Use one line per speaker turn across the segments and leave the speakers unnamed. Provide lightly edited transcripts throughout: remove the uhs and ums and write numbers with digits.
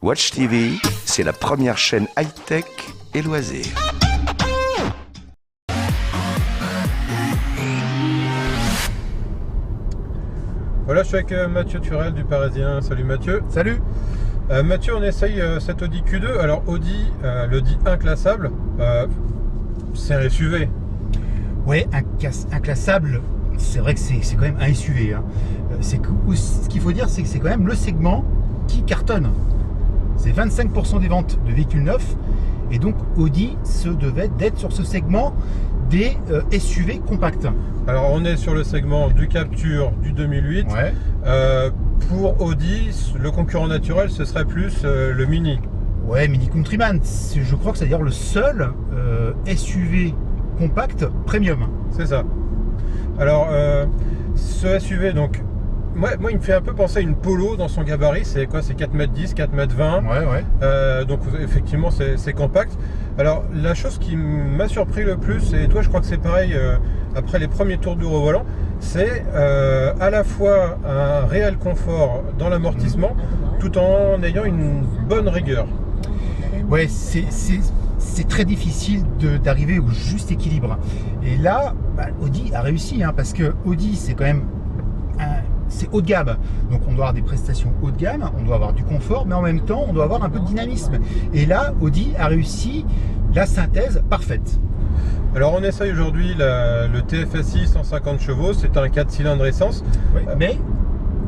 Watch TV, c'est la première chaîne high-tech et loisirs.
Voilà, je suis avec Mathieu Turel du Parisien. Salut Mathieu.
Salut.
Mathieu, on essaye cet Audi Q2. Alors Audi le dit inclassable, c'est un SUV.
Ouais, inclassable, c'est vrai que c'est quand même un SUV. Hein. Ce qu'il faut dire, c'est que c'est quand même le segment qui cartonne. C'est 25% des ventes de véhicules neufs. Et donc Audi se devait d'être sur ce segment des SUV compacts.
Alors on est sur le segment du Captur du 2008.
Ouais.
Pour Audi, le concurrent naturel, ce serait plus le Mini.
Ouais, Mini Countryman, je crois que c'est d'ailleurs le seul SUV compact premium.
C'est ça. Alors ce SUV, donc moi il me fait un peu penser à une Polo dans son gabarit. C'est quoi? C'est 4,10 m, 4,20 m.
Ouais.
Donc effectivement c'est compact. Alors la chose qui m'a surpris le plus, et toi je crois que c'est pareil après les premiers tours du volant, c'est à la fois un réel confort dans l'amortissement tout en ayant une bonne rigueur.
Ouais, c'est très difficile d'arriver au juste équilibre. Et là, Audi a réussi, hein, parce que Audi, c'est quand même c'est haut de gamme. Donc on doit avoir des prestations haut de gamme, on doit avoir du confort, mais en même temps, on doit avoir un peu de dynamisme. Et là, Audi a réussi la synthèse parfaite.
Alors on essaye aujourd'hui le TFSI 150 chevaux, c'est un 4 cylindres essence.
Ouais, mais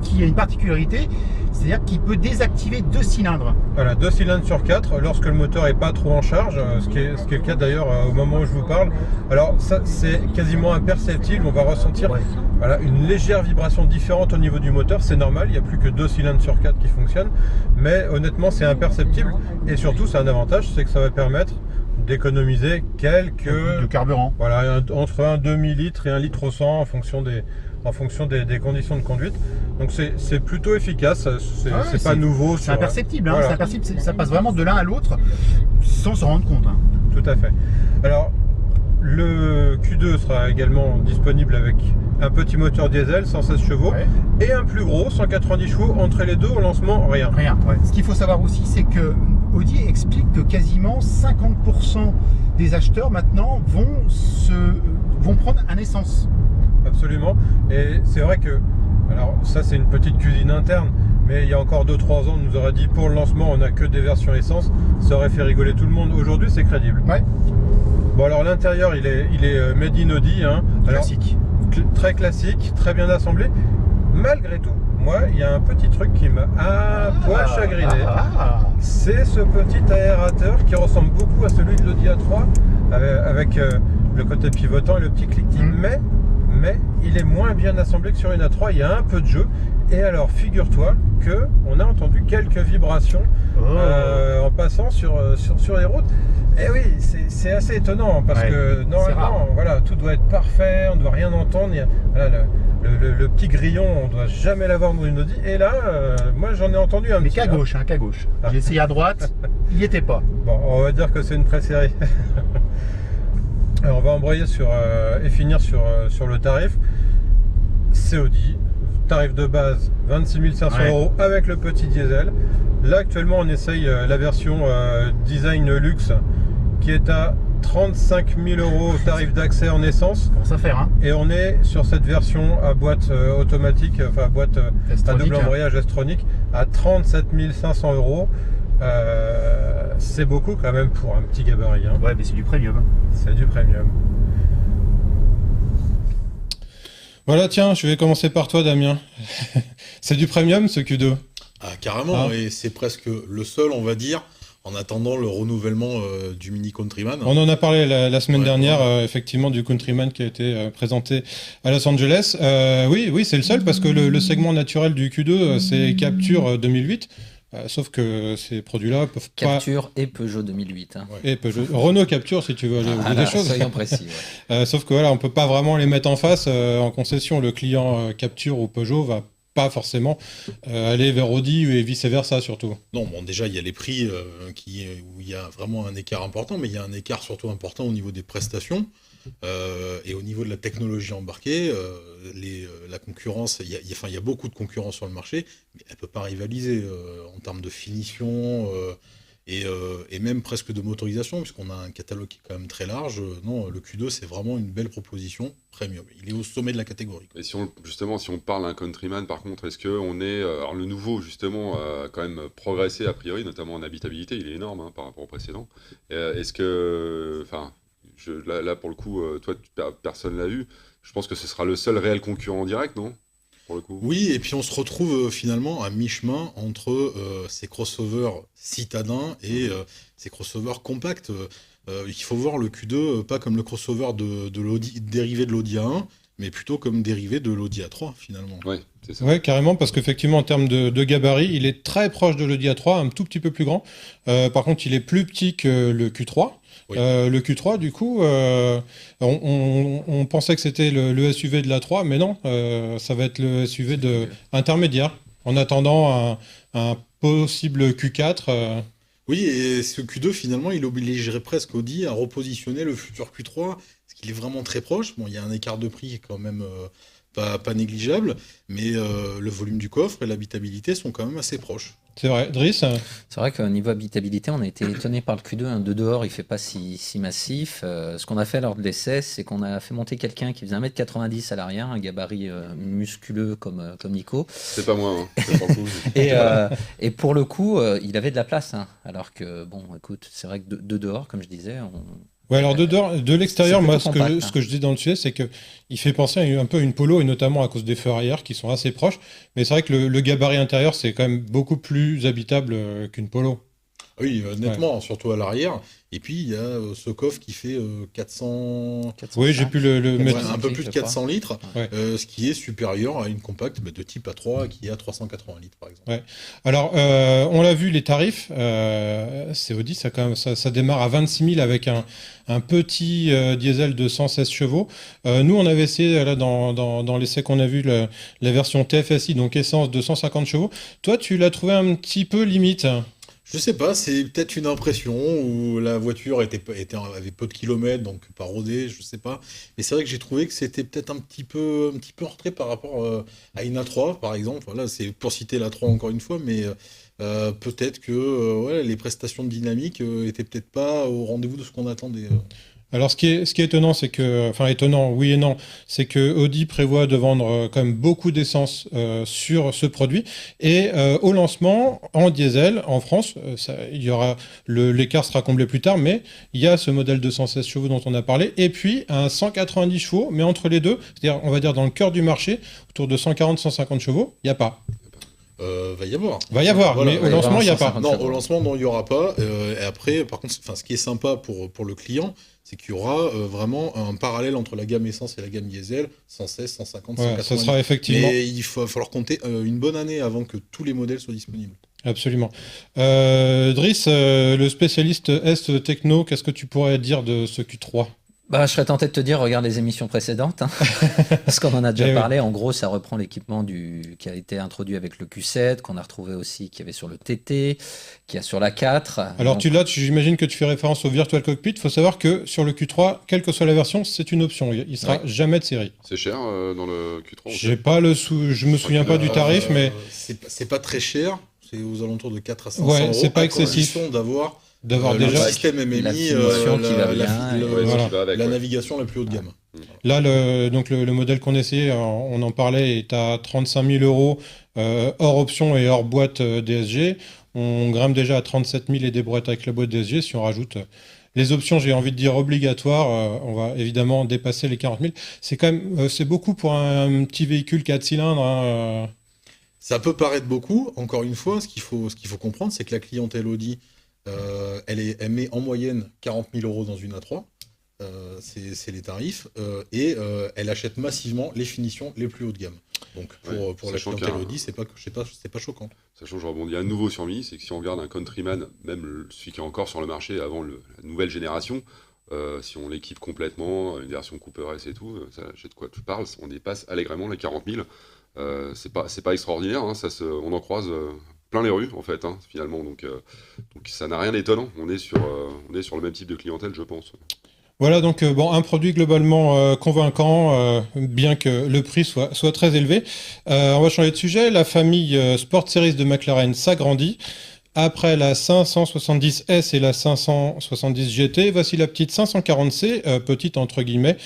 qui a une particularité, c'est-à-dire qu'il peut désactiver 2 cylindres.
Voilà, 2 cylindres sur 4 lorsque le moteur n'est pas trop en charge, ce qui est le cas d'ailleurs au moment où je vous parle. Alors ça c'est quasiment imperceptible, on va ressentir voilà, une légère vibration différente au niveau du moteur, c'est normal, il n'y a plus que 2 cylindres sur 4 qui fonctionnent, mais honnêtement c'est imperceptible et surtout c'est un avantage, c'est que ça va permettre d'économiser quelques...
de carburant.
Voilà, entre un demi-litre et 1 litre au 100 en fonction des conditions de conduite. Donc c'est plutôt efficace, c'est pas nouveau.
C'est imperceptible, hein,
voilà.
c'est imperceptible, ça passe vraiment de l'un à l'autre sans se rendre compte. Hein.
Tout à fait. Alors le Q2 sera également disponible avec un petit moteur diesel 116 chevaux et un plus gros 190 chevaux. Entre les deux au lancement rien.
Ce qu'il faut savoir aussi, c'est que Audi explique que quasiment 50% des acheteurs maintenant vont prendre un essence.
Absolument. Et c'est vrai que, alors ça c'est une petite cuisine interne, mais il y a encore 2-3 ans on nous aurait dit pour le lancement on n'a que des versions essence, ça aurait fait rigoler tout le monde. Aujourd'hui c'est crédible.
Ouais.
Bon alors l'intérieur il est made in Audi, hein.
Classique.
Alors, très classique, très bien assemblé. Malgré tout, moi il y a un petit truc qui m'a un poil chagriné. C'est ce petit aérateur qui ressemble beaucoup à celui de l'Audi A3 avec le côté pivotant et le petit cliquetis, mais il est moins bien assemblé que sur une A3, il y a un peu de jeu. Et alors figure-toi que on a entendu quelques vibrations en passant sur les routes. Et oui, c'est assez étonnant parce que normalement voilà, tout doit être parfait, on ne doit rien entendre. Voilà, le petit grillon, on ne doit jamais l'avoir dans une Audi. Et là, moi j'en ai entendu un petit.
Mais qu'à gauche, hein, qu'à gauche. J'ai essayé à droite, il n'y était pas.
Bon, on va dire que c'est une pré-série. Alors on va embrayer et finir sur le tarif. C'est Audi, tarif de base 26 500 € avec le petit diesel. Là actuellement on essaye la version design luxe qui est à 35 000 € tarif d'accès en essence.
Commence à faire, hein.
Et on est sur cette version à boîte automatique, enfin boîte à double embrayage S-tronique à 37 500 €. C'est beaucoup quand même pour un petit gabarit, hein.
Ouais, mais c'est du premium.
C'est du premium. Voilà, tiens, je vais commencer par toi, Damien. C'est du premium ce Q2?
Ah, carrément, et c'est presque le seul, on va dire, en attendant le renouvellement du Mini Countryman.
On en a parlé la semaine dernière, effectivement, du Countryman qui a été présenté à Los Angeles. Oui, c'est le seul parce que le segment naturel du Q2, c'est Captur 2008. Sauf que ces produits-là peuvent pas...
Captur et Peugeot 2008. Hein.
Et Peugeot. Renault Captur, si tu veux aller au bout des choses.
Soyons précis.
Sauf que voilà, on peut pas vraiment les mettre en face en concession. Le client Captur ou Peugeot va pas forcément aller vers Audi et vice-versa surtout.
Non, bon, déjà, il y a les prix où il y a vraiment un écart important, mais il y a un écart surtout important au niveau des prestations. Et au niveau de la technologie embarquée, la concurrence, il y a beaucoup de concurrence sur le marché, mais elle ne peut pas rivaliser en termes de finition et même presque de motorisation, puisqu'on a un catalogue qui est quand même très large. Non, le Q2, c'est vraiment une belle proposition premium. Il est au sommet de la catégorie.
Et si on parle d'un Countryman, par contre, est-ce qu'on est... alors le nouveau, justement, a quand même progressé a priori, notamment en habitabilité, il est énorme par rapport au précédent. Est-ce que... Enfin, là, pour le coup, toi, personne l'a vu. Je pense que ce sera le seul réel concurrent direct, non ? Pour le coup.
Oui, et puis on se retrouve finalement à mi-chemin entre ces crossovers citadins et ces crossovers compacts. Il faut voir le Q2 pas comme le crossover de l'Audi, dérivé de l'Audi A1, mais plutôt comme dérivé de l'Audi A3 finalement.
Ouais, c'est ça.
Ouais, carrément, parce qu'effectivement, en termes de gabarit, il est très proche de l'Audi A3, un tout petit peu plus grand. Par contre, il est plus petit que le Q3.
Oui.
Le Q3, du coup, on pensait que c'était le SUV de l'A3, mais non, ça va être le SUV intermédiaire, en attendant un possible Q4.
Oui, et ce Q2, finalement, il obligerait presque Audi à repositionner le futur Q3, parce qu'il est vraiment très proche. Bon, il y a un écart de prix qui est quand même pas négligeable, mais le volume du coffre et l'habitabilité sont quand même assez proches.
C'est vrai. Driss ?
C'est vrai qu'au niveau habitabilité, on a été étonné par le Q2. Un de dehors, il fait pas si massif. Ce qu'on a fait lors de l'essai, c'est qu'on a fait monter quelqu'un qui faisait 1m90 à l'arrière, un gabarit musculeux comme Nico.
C'est pas moi, hein. C'est pas cool.
Et pour le coup, il avait de la place. Hein. Alors que, bon, écoute, c'est vrai que de dehors, comme je disais,
Ouais, alors de l'extérieur,
c'est
moi,
plutôt compact,
ce que je dis dans le sujet, c'est qu'il fait penser un peu à une Polo, et notamment à cause des feux arrière qui sont assez proches. Mais c'est vrai que le gabarit intérieur, c'est quand même beaucoup plus habitable qu'une Polo.
Oui, nettement, surtout à l'arrière. Et puis, il y a ce coffre qui fait 400...
Oui, j'ai pu le
Ouais,
mettre.
un peu plus de 400 litres,
Ouais.
ce qui est supérieur à une compacte de type A3 qui est à 380 litres, par exemple.
Ouais. Alors, on l'a vu, les tarifs, c'est Audi, ça démarre à 26 000 avec un petit diesel de 116 chevaux. Nous, on avait essayé, là, dans l'essai qu'on a vu, la version TFSI, donc essence de 150 chevaux. Toi, tu l'as trouvé un petit peu limite.
Je sais pas, c'est peut-être une impression où la voiture avait peu de kilomètres, donc pas rodée, je sais pas. Mais c'est vrai que j'ai trouvé que c'était peut-être un petit peu en retrait par rapport à une A3, par exemple. Voilà, c'est pour citer l'A3 encore une fois, mais peut-être que ouais, les prestations de dynamique étaient peut-être pas au rendez-vous de ce qu'on attendait.
Alors, ce qui est étonnant, c'est que, enfin étonnant, oui et non, c'est que Audi prévoit de vendre quand même beaucoup d'essence sur ce produit. Et au lancement, en diesel, en France, il y aura l'écart sera comblé plus tard, mais il y a ce modèle de 116 chevaux dont on a parlé, et puis un 190 chevaux, mais entre les deux, c'est-à-dire, on va dire dans le cœur du marché, autour de 140-150 chevaux, il n'y a pas.
Va y avoir.
Va y avoir,
Voilà,
mais au lancement, il n'y a pas.
150
Non,
chevaux.
au lancement, non, il n'y aura pas. Et après, par contre, ce qui est sympa pour le client, c'est qu'il y aura vraiment un parallèle entre la gamme essence et la gamme diesel, 116, 150,
Ouais,
180.
ça sera effectivement.
Mais il va falloir compter une bonne année avant que tous les modèles soient disponibles.
Absolument. Driss, le spécialiste Est Techno, qu'est-ce que tu pourrais dire de ce Q3 ?
Bah, je serais tenté de te dire, regarde les émissions précédentes, hein. Parce qu'on en a déjà
Eh oui.
parlé. En gros, ça reprend l'équipement qui a été introduit avec le Q7, qu'on a retrouvé aussi, qu'il y avait sur le TT, qu'il y a sur la 4.
Alors
Donc,
j'imagine que tu fais référence au Virtual Cockpit. Il faut savoir que sur le Q3, quelle que soit la version, c'est une option. Il sera jamais de série.
C'est cher dans le Q3
Je me souviens pas du tarif, mais
C'est pas très cher. C'est aux alentours de 4 à 500
Ouais,
euros.
c'est pas
à
excessif.
condition d'avoir
d'avoir
le
déjà.
système MMI,
la finition qui va bien, et
voilà.
qui va avec,
la
ouais.
navigation la plus haut de gamme.
Là, le modèle qu'on essayait, on en parlait, est à 35 000 euros hors option et hors boîte DSG. On grimpe déjà à 37 000 et des boîtes avec la boîte DSG. Si on rajoute les options, j'ai envie de dire obligatoires, on va évidemment dépasser les 40 000. C'est quand même, c'est beaucoup pour un petit véhicule 4 cylindres. Hein.
Ça peut paraître beaucoup. Encore une fois, ce qu'il faut comprendre, c'est que la clientèle Audi, elle met en moyenne 40 000 euros dans une A3. C'est les tarifs. Et elle achète massivement les finitions les plus haut de gamme. Donc pour la
sachant
clientèle
qu'un-
Audi, c'est pas choquant.
Sachant que je rebondis à nouveau sur Mi, c'est que si on regarde un Countryman, même celui qui est encore sur le marché avant la nouvelle génération, si on l'équipe complètement, une version Cooper S et tout, ça, je sais de quoi tu parles, on dépasse allègrement les 40 000. C'est pas extraordinaire, hein, on en croise plein les rues en fait, hein, finalement. Donc ça n'a rien d'étonnant. On est sur le même type de clientèle, je pense.
Voilà donc un produit globalement convaincant, bien que le prix soit très élevé. On va changer de sujet. La famille Sport Series de McLaren s'agrandit. Après la 570S et la 570 GT, voici la petite 540C, petite entre guillemets.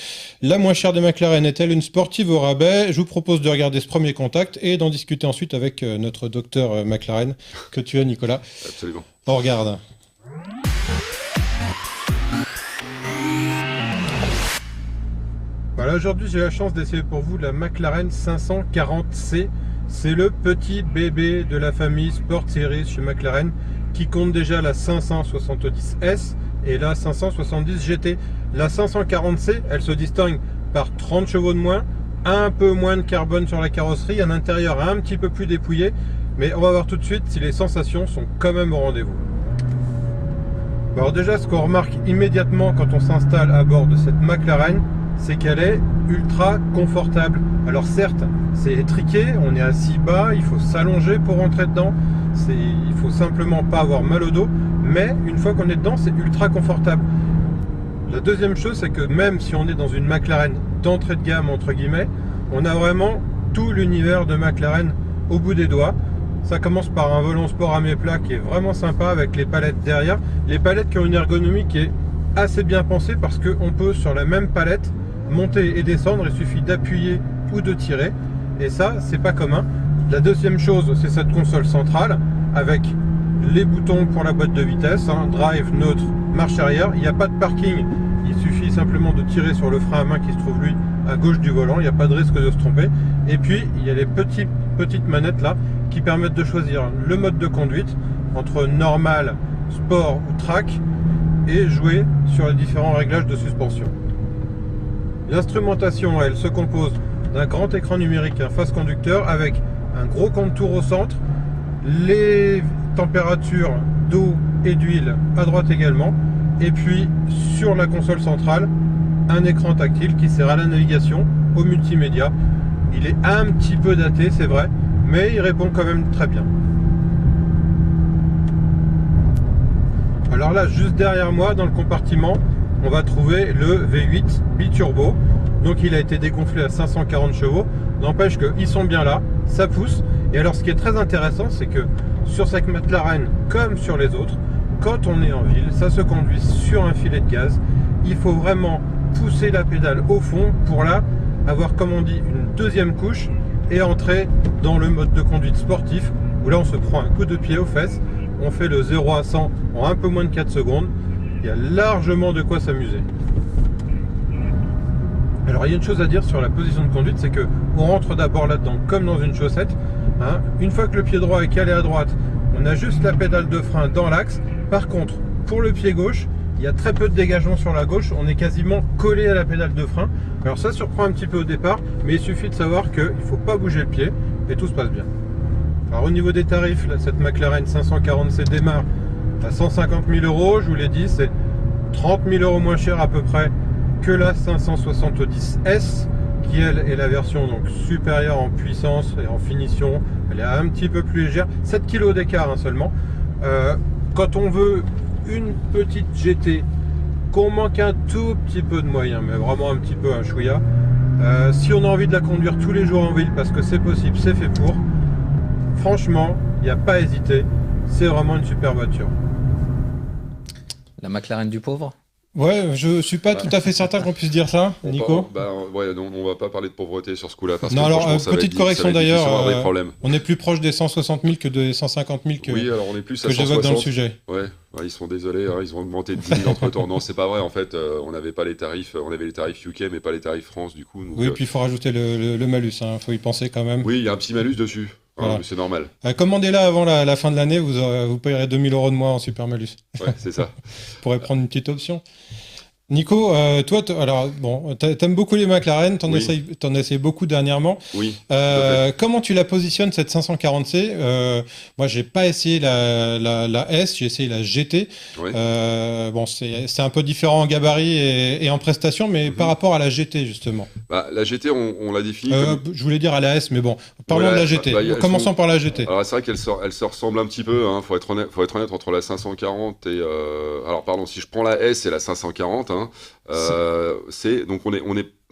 La moins chère de McLaren est-elle une sportive au rabais? Je vous propose de regarder ce premier contact et d'en discuter ensuite avec notre docteur McLaren que tu as, Nicolas.
Absolument.
On regarde. Voilà, aujourd'hui j'ai la chance d'essayer pour vous la McLaren 540C. C'est le petit bébé de la famille Sport Series chez McLaren qui compte déjà la 570S et la 570 GT. La 540C, elle se distingue par 30 chevaux de moins, un peu moins de carbone sur la carrosserie, un intérieur un petit peu plus dépouillé, mais on va voir tout de suite si les sensations sont quand même au rendez-vous. Alors déjà, ce qu'on remarque immédiatement quand on s'installe à bord de cette McLaren, c'est qu'elle est ultra confortable. Alors certes, c'est étriqué, on est assis bas, il faut s'allonger pour rentrer dedans, il faut simplement pas avoir mal au dos, mais une fois qu'on est dedans, c'est ultra confortable. La deuxième chose, c'est que même si on est dans une McLaren d'entrée de gamme, entre guillemets, on a vraiment tout l'univers de McLaren au bout des doigts. Ça commence par un volant sport à mes plats qui est vraiment sympa avec les palettes derrière. Les palettes qui ont une ergonomie qui est assez bien pensée parce qu'on peut sur la même palette monter et descendre, il suffit d'appuyer ou de tirer et ça c'est pas commun. La deuxième chose, c'est cette console centrale avec les boutons pour la boîte de vitesse, drive, neutre, marche arrière. Il n'y a pas de parking, il suffit simplement de tirer sur le frein à main qui se trouve lui à gauche du volant, il n'y a pas de risque de se tromper. Et puis il y a les petites manettes là qui permettent de choisir le mode de conduite entre normal, sport ou track et jouer sur les différents réglages de suspension. L'instrumentation, elle se compose d'un grand écran numérique, un face conducteur avec un gros contour au centre, les températures d'eau et d'huile à droite également, et puis sur la console centrale, un écran tactile qui sert à la navigation, au multimédia. Il est un petit peu daté, c'est vrai, mais il répond quand même très bien. Alors là, juste derrière moi, dans le compartiment, on va trouver le V8 biturbo. Donc il a été dégonflé à 540 chevaux. N'empêche qu'ils sont bien là, ça pousse. Et alors ce qui est très intéressant, c'est que sur cette McLaren, comme sur les autres, quand on est en ville, ça se conduit sur un filet de gaz. Il faut vraiment pousser la pédale au fond pour là avoir, comme on dit, une deuxième couche et entrer dans le mode de conduite sportif où là on se prend un coup de pied aux fesses. On fait le 0 à 100 en un peu moins de 4 secondes. Il y a largement de quoi s'amuser. Alors il y a une chose à dire sur la position de conduite, c'est que on rentre d'abord là-dedans comme dans une chaussette. Une fois que le pied droit est calé à droite, on a juste la pédale de frein dans l'axe. Par contre, pour le pied gauche, il y a très peu de dégagement sur la gauche, on est quasiment collé à la pédale de frein. Alors ça surprend un petit peu au départ, mais il suffit de savoir qu'il ne faut pas bouger le pied et tout se passe bien. Alors au niveau des tarifs, là, cette McLaren 540C démarre à 150 000 €, je vous l'ai dit, c'est 30 000 € moins cher à peu près que la 570S, qui elle est la version donc supérieure en puissance et en finition. Elle est un petit peu plus légère, 7 kg d'écart seulement. Quand on veut une petite GT, qu'on manque un tout petit peu de moyens, mais vraiment un petit peu un chouïa, si on a envie de la conduire tous les jours en ville, parce que c'est possible, c'est fait pour, franchement, il n'y a pas à hésiter, c'est vraiment une super voiture.
La McLaren du pauvre?
Ouais, je suis pas tout à fait certain qu'on puisse dire ça, Nico.
On va pas parler de pauvreté sur ce coup-là. Parce
non,
que,
alors, petite correction d'ailleurs,
problèmes.
On est plus proche des 160 000 que des 150 000
oui, alors on est plus à
que
160.
j'évoque dans le sujet.
Ouais, ils sont désolés, ils ont augmenté de 10 000 entre temps. Non, c'est pas vrai, en fait, on n'avait pas les tarifs, on avait les tarifs UK, mais pas les tarifs France, du coup. Donc,
oui, puis il faut rajouter le malus, faut y penser quand même.
Oui, il y a un petit malus dessus. Voilà. C'est normal.
Commandez-la avant la fin de l'année, vous payerez 2 000 € de moins en super malus.
Ouais, c'est ça.
Vous pourrez prendre une petite option. Nico, toi, alors bon, t'aimes beaucoup les McLaren, t'en as essayé beaucoup dernièrement.
Oui.
Comment tu la positionnes cette 540C? Moi, j'ai pas essayé la S, j'ai essayé la GT.
Ouais.
Bon, c'est un peu différent en gabarit et en prestation, mais par rapport à la GT justement.
Bah, la GT, on l'a définie.
Je voulais dire à la S, mais bon, parlons de la GT. Commençons par la GT.
Alors c'est vrai qu'elle se ressemble un petit peu. Faut être honnête entre la 540 et alors pardon, si je prends la S et la 540. Hein. Donc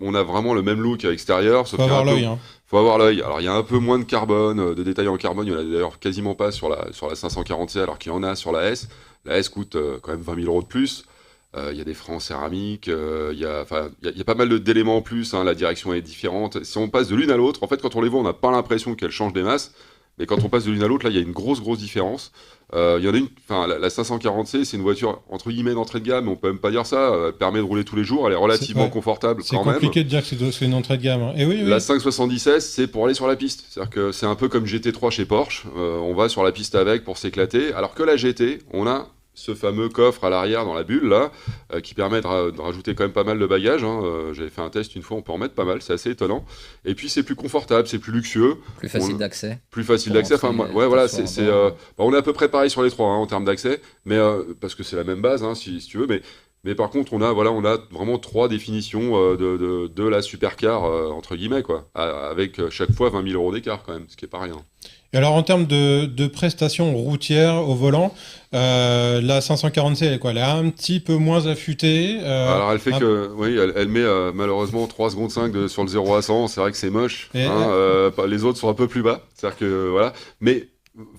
on a vraiment le même look à l'extérieur.
Faut avoir l'œil. Hein.
Faut avoir l'œil. Alors il y a un peu moins de carbone, de détails en carbone. Il y en a d'ailleurs quasiment pas sur la 540C, alors qu'il y en a sur la S. La S coûte quand même 20 000 € de plus. Il y a des freins en céramique. Il y a pas mal d'éléments en plus. Hein. La direction est différente. Si on passe de l'une à l'autre, en fait, quand on les voit, on n'a pas l'impression qu'elles changent des masses. Mais quand on passe de l'une à l'autre, là, il y a une grosse différence. Il y en a une, la 540C, c'est une voiture entre guillemets d'entrée de gamme, mais on peut même pas dire ça. Elle permet de rouler tous les jours, elle est relativement confortable quand même.
C'est compliqué de dire que c'est une entrée de gamme. Hein. Et oui.
La 570S, c'est pour aller sur la piste. C'est-à-dire que c'est un peu comme GT3 chez Porsche. On va sur la piste avec pour s'éclater. Alors que la GT, on a ce fameux coffre à l'arrière dans la bulle là, qui permet de rajouter quand même pas mal de bagages. Hein. J'avais fait un test une fois, on peut en mettre pas mal, c'est assez étonnant. Et puis c'est plus confortable, c'est plus luxueux.
Plus facile d'accès.
Plus facile d'accès. Enfin, ouais, voilà, on est à peu près pareil sur les trois hein, en termes d'accès, mais parce que c'est la même base, hein, si tu veux. Mais par contre, on a vraiment trois définitions de la supercar entre guillemets quoi, avec chaque fois 20 000 € d'écart quand même, ce qui est pas rien.
Et alors en termes de prestations routières au volant, la 540C elle est quoi? Elle est un petit peu moins affûtée.
Alors elle met malheureusement 3 secondes 5 sur le 0 à 100, c'est vrai que c'est moche. Les autres sont un peu plus bas, c'est-à-dire que voilà. Mais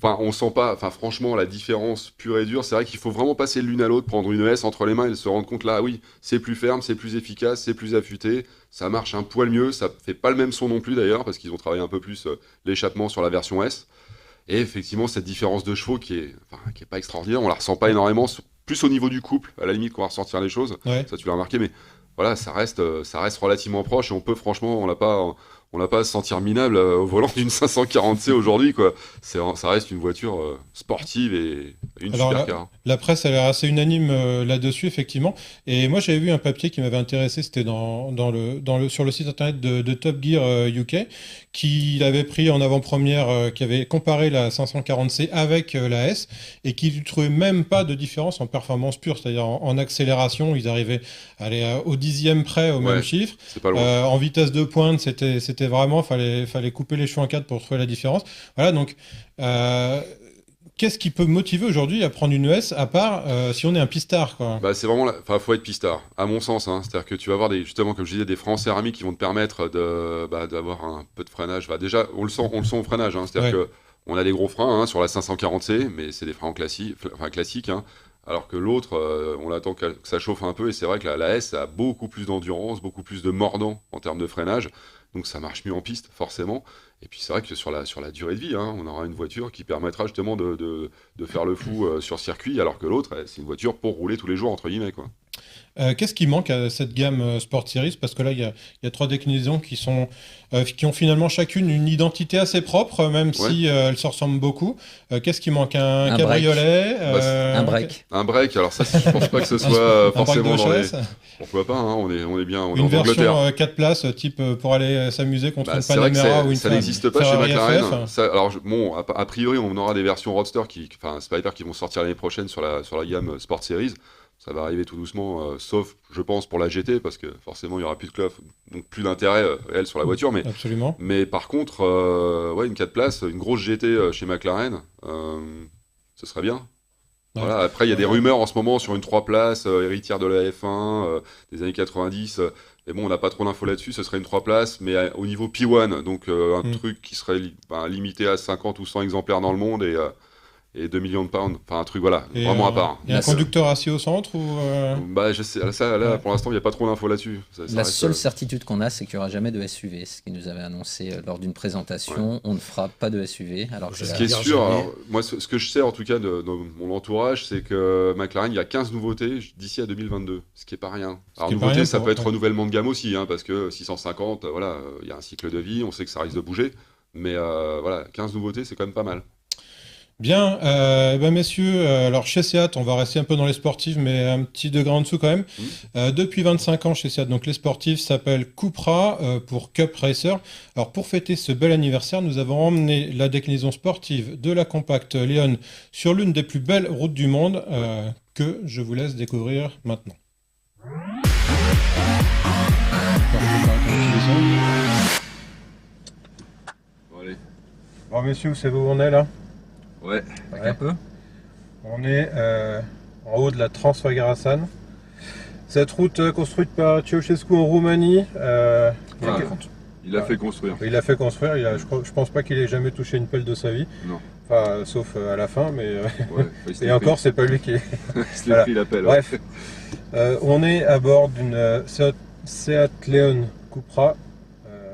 on sent pas, franchement la différence pure et dure, c'est vrai qu'il faut vraiment passer de l'une à l'autre, prendre une S entre les mains et se rendre compte là, oui, c'est plus ferme, c'est plus efficace, c'est plus affûté. Ça marche un poil mieux, ça fait pas le même son non plus d'ailleurs, parce qu'ils ont travaillé un peu plus l'échappement sur la version S. Et effectivement, cette différence de chevaux qui est pas extraordinaire, on la ressent pas énormément, plus au niveau du couple, à la limite qu'on va ressortir les choses, ça tu l'as remarqué, mais voilà, ça reste relativement proche et on l'a pas à se sentir minable au volant d'une 540C aujourd'hui, quoi. Ça reste une voiture sportive et une supercar.
La presse a l'air assez unanime là-dessus, effectivement. Et moi, j'avais vu un papier qui m'avait intéressé, c'était sur le site internet de Top Gear UK, qui avait pris en avant-première, qui avait comparé la 540C avec la S, et qui ne trouvait même pas de différence en performance pure, c'est-à-dire en accélération, ils arrivaient à aller au dixième près au même chiffre.
C'est pas loin.
En vitesse de pointe, c'était vraiment, fallait couper les cheveux en quatre pour trouver la différence. Voilà, donc qu'est-ce qui peut motiver aujourd'hui à prendre une ES à part si on est un pistard, quoi?
C'est vraiment, faut être pistard, à mon sens. Hein. C'est-à-dire que tu vas avoir justement, comme je disais, des freins en céramique qui vont te permettre d'avoir un peu de freinage. Déjà, on le sent au freinage. Hein. C'est-à-dire que on a des gros freins sur la 540C, mais c'est des freins classiques. Hein. Alors que l'autre, on attend que ça chauffe un peu, et c'est vrai que la S a beaucoup plus d'endurance, beaucoup plus de mordant en termes de freinage, donc ça marche mieux en piste, forcément. Et puis c'est vrai que sur la durée de vie, hein, on aura une voiture qui permettra justement de faire le fou sur circuit, alors que l'autre, c'est une voiture pour rouler tous les jours, entre guillemets, quoi.
Qu'est-ce qui manque à cette gamme Sport Series? Parce que là, il y a trois déclinaisons qui ont finalement chacune une identité assez propre, même si elles se ressemblent beaucoup. Qu'est-ce qui manque? Un cabriolet
un break.
Un break, alors ça, je pense pas que ce soit forcément dans les... Pourquoi pas, hein, on est bien, on est en Angleterre.
Une version 4 places, type pour aller s'amuser contre une Panamera ou une
ça n'existe pas chez McLaren. A priori, on aura des versions Roadster Spider qui vont sortir l'année prochaine sur la gamme Sport Series. Ça va arriver tout doucement, sauf, je pense, pour la GT, parce que forcément, il n'y aura plus de clof, donc plus d'intérêt réel sur la voiture.
Absolument.
Mais par contre, une 4 places, une grosse GT chez McLaren, ce serait bien. Ouais. Voilà. Après, il y a des rumeurs en ce moment sur une 3 places, héritière de la F1, des années 90. Mais bon, on n'a pas trop d'infos là-dessus, ce serait une 3 places, mais au niveau P1, donc un truc qui serait limité à 50 ou 100 exemplaires dans le monde et 2 millions de pounds, un truc vraiment à part.
Il y a un conducteur assis au centre ou
je sais, là, pour l'instant, il n'y a pas trop d'infos là-dessus.
La seule certitude qu'on a, c'est qu'il n'y aura jamais de SUV, ce qu'il nous avait annoncé lors d'une présentation. On ne fera pas de SUV. Alors
ce qui est sûr, moi, ce que je sais en tout cas de mon entourage, c'est que McLaren, il y a 15 nouveautés d'ici à 2022, ce qui n'est pas rien. Alors nouveauté, ça peut être renouvellement de gamme aussi, hein, parce que 650, il y a un cycle de vie, on sait que ça risque de bouger, mais 15 nouveautés, c'est quand même pas mal.
Bien, messieurs, alors chez Seat, on va rester un peu dans les sportifs, mais un petit degré en dessous quand même. Depuis 25 ans chez Seat, donc les sportifs s'appellent Cupra pour Cup Racer. Alors pour fêter ce bel anniversaire, nous avons emmené la déclinaison sportive de la compacte Leon sur l'une des plus belles routes du monde que je vous laisse découvrir maintenant. Bon messieurs, vous savez où on est là?
Ouais,
un peu. On est en haut de la Transfagarasan. Cette route construite par Ceausescu en Roumanie,
Voilà. Il l'a fait construire.
il l'a fait construire. Je pense pas qu'il ait jamais touché une pelle de sa vie.
Non.
Enfin, sauf à la fin, mais
Ouais, il se
et
l'est
encore,
pris.
c'est pas lui qui est.
Il se l'est
Voilà.
pris l'appel.
Bref, on est à bord d'une Seat Leon Cupra.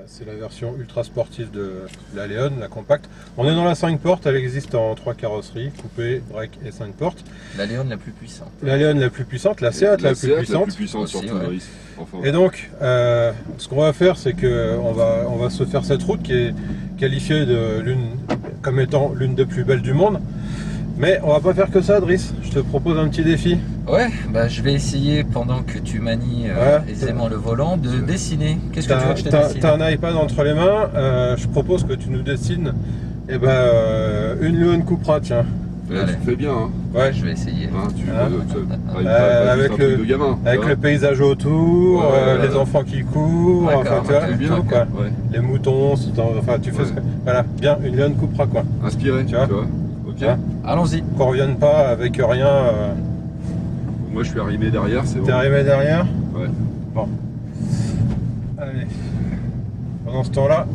C'est la version ultra sportive de la Leon, la compacte. On est dans la 5 portes, elle existe en 3 carrosseries, coupé, break et 5 portes.
La Léon la plus puissante.
La Leon la plus puissante, la Seat la plus puissante.
Aussi,
surtout,
ouais.
Maurice. Enfin,
Et donc, ce qu'on va faire, c'est qu'on va se faire cette route qui est qualifiée comme étant l'une des plus belles du monde. Mais on va pas faire que ça, Driss. Je te propose un petit défi.
Ouais, bah je vais essayer pendant que tu manies
Ouais.
aisément le volant de dessiner. Qu'est-ce que tu veux que je te dessine?
T'as un iPad entre les mains. Je propose que tu nous dessines une Leon Cupra, tiens.
là,
Allez.
tu le fais bien. Hein.
Ouais.
Je vais essayer.
Hein, tu
Hein.
avec
Avec
le gamin.
Avec
tu
le paysage autour,
Ouais,
les enfants qui courent,
D'accord,
enfin, tu vois,
ok,
vois. bien,
tout, quoi.
Ouais.
Les moutons, enfin tu fais
Ouais.
voilà, bien, une Leon Cupra, quoi.
Inspiré,
Tu
tu
vois.
vois. Ok.
Hein.
Allons-y.
Qu'on revienne pas avec rien.
Moi, je suis arrimé derrière, c'est
T'es
bon.
arrivé derrière?
Ouais.
Bon. Allez. Pendant ce temps-là,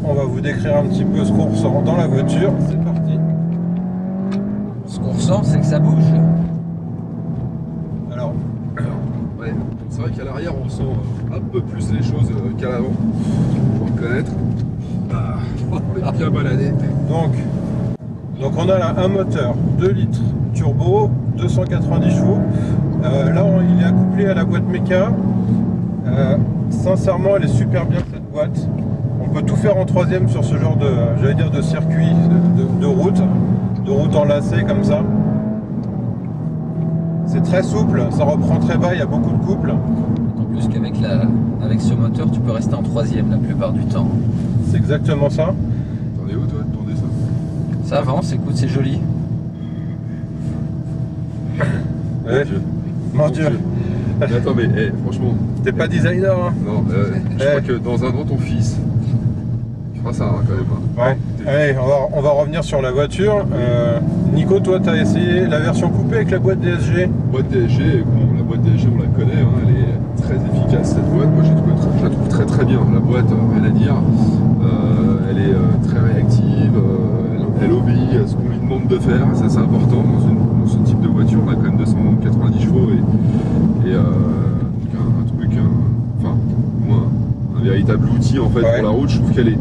on va vous décrire un petit peu ce qu'on ressent dans la voiture. C'est parti.
Ce qu'on ressent, c'est que ça bouge.
Alors,
Ouais. C'est vrai qu'à l'arrière, on ressent un peu plus les choses qu'à l'avant. Faut reconnaître. Ah, on est bien baladé.
donc on a là un moteur 2 litres turbo, 290 chevaux. Là, il est accouplé à la boîte méca. Sincèrement, elle est super bien cette boîte. On peut tout faire en troisième sur ce genre de circuit, de route enlacée comme ça. C'est très souple, ça reprend très bas, il y a beaucoup de couples.
En plus qu'avec avec ce moteur, tu peux rester en troisième la plupart du temps.
C'est exactement ça.
T'en es où, toi, de ton dessin?
Ça avance, écoute, c'est joli.
Ouais. Mon Dieu.
Mais attends, mais franchement,
T'es pas designer, hein?
non, je crois que dans un an, ton fils, il fera ça hein, quand même. Hein.
Ouais. Allez, on va revenir sur la voiture. Nico, toi, t'as essayé la version coupée avec la boîte DSG.
Boîte DSG, bon, la boîte DSG, on la connaît, hein, elle est très efficace cette boîte. Moi, je la trouve très très bien. La boîte, rien à dire. Elle est très réactive, elle obéit à ce qu'on lui demande de faire. Ça, c'est important dans ce type de voiture. On a quand même 290 chevaux et un véritable outil en fait
Ouais.
pour la route. Je trouve qu'elle est.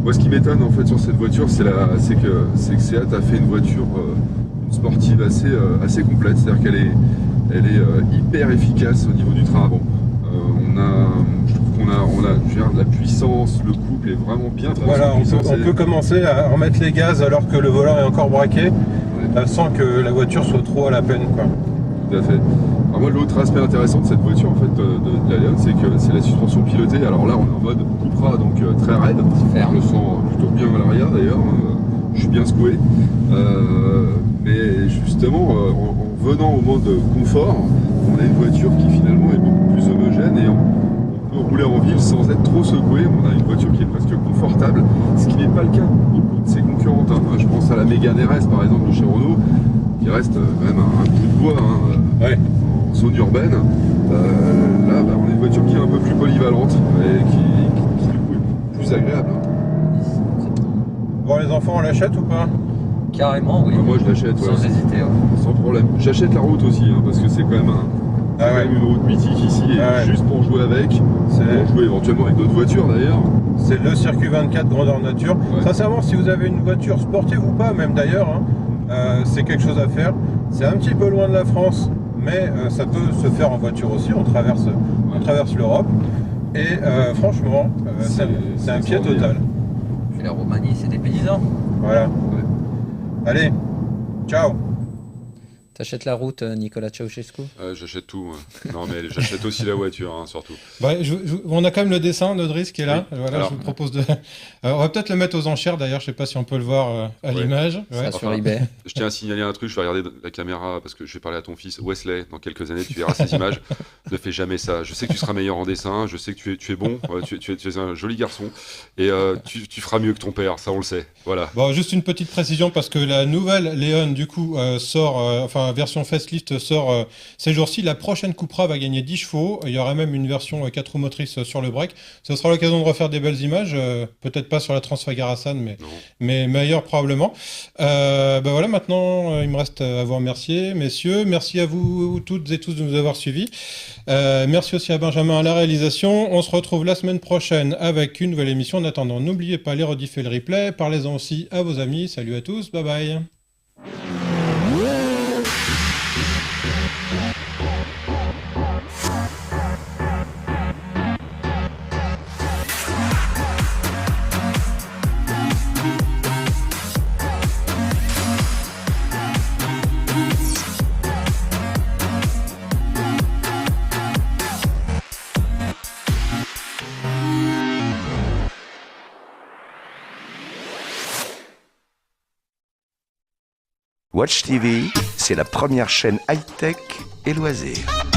Moi, ce qui m'étonne en fait sur cette voiture, c'est que Seat a fait une voiture une sportive assez complète. C'est-à-dire qu'elle est hyper efficace au niveau du train avant. Je trouve qu'on a je veux dire, la puissance, le couple est vraiment bien transmis.
Voilà, on peut commencer à remettre les gaz alors que le volant est encore braqué, sans que la voiture soit trop à la peine, quoi.
Tout à fait. Alors moi, l'autre aspect intéressant de cette voiture, en fait, de la Leon, c'est que c'est la suspension pilotée. Alors là, on est en mode Cupra, donc très raide.
Ferme.
Je le sens plutôt bien à l'arrière, d'ailleurs. Je suis bien secoué. Mais justement, en venant au mode confort, on a une voiture qui finalement est beaucoup plus homogène et on peut rouler en ville sans être trop secoué. On a une voiture qui est presque confortable, ce qui n'est pas le cas de beaucoup de ses concurrentes. Hein. Je pense à la Mégane RS, par exemple, de chez Renault, qui reste même un bout de bois. Hein,
Ouais.
en zone urbaine. Là, on a une voiture qui est un peu plus polyvalente et qui du coup est plus agréable.
Bon, les enfants, on l'achète ou pas?
Carrément, oui.
Moi, je l'achète, ouais,
Sans hésiter, ouais.
sans problème. J'achète la route aussi, hein, parce que c'est quand même,
Ah
quand
ouais.
même une route mythique ici, et
Ah ouais.
juste pour jouer avec,
C'est-
pour jouer éventuellement avec d'autres voitures d'ailleurs.
C'est le circuit 24 grandeur nature.
Ouais.
Sincèrement, si vous avez une voiture sportive ou pas, même d'ailleurs, hein, c'est quelque chose à faire. C'est un petit peu loin de la France, mais ça peut se faire en voiture aussi. On traverse l'Europe. Et franchement, c'est un pied total.
Puis la Roumanie, c'est des paysans.
Voilà. Allez, ciao.
T'achètes la route, Nicolas Ceausescu?
J'achète tout. Non, mais j'achète aussi la voiture, hein, surtout.
Bah, on a quand même le dessin de Driss qui est là.
Oui.
Voilà,
Alors-
je vous propose de. On va peut-être le mettre aux enchères d'ailleurs. Je sais pas si on peut le voir à
Ouais.
l'image.
Ça
Ouais.
sur
Enfin,
eBay.
Je tiens à signaler un truc, je vais regarder la caméra parce que je vais parler à ton fils Wesley dans quelques années, tu verras ces images. Ne fais jamais ça. Je sais que tu seras meilleur en dessin, je sais que tu es bon, tu es un joli garçon et tu feras mieux que ton père, ça on le sait. Voilà.
Bon, juste une petite précision parce que la nouvelle Léon du coup sort, enfin la version facelift sort ces jours-ci. La prochaine Cupra va gagner 10 chevaux. Il y aura même une version 4 roues motrices sur le break. Ce sera l'occasion de refaire des belles images. Peut-être pas sur la Transfagarasan, mais ailleurs probablement. Voilà, maintenant, il me reste à vous remercier, messieurs. Merci à vous toutes et tous de nous avoir suivis. Merci aussi à Benjamin à la réalisation. On se retrouve la semaine prochaine avec une nouvelle émission. En attendant, n'oubliez pas les rediffs et le replay. Parlez-en aussi à vos amis. Salut à tous, bye bye.
Watch TV, c'est la première chaîne high-tech et loisirs.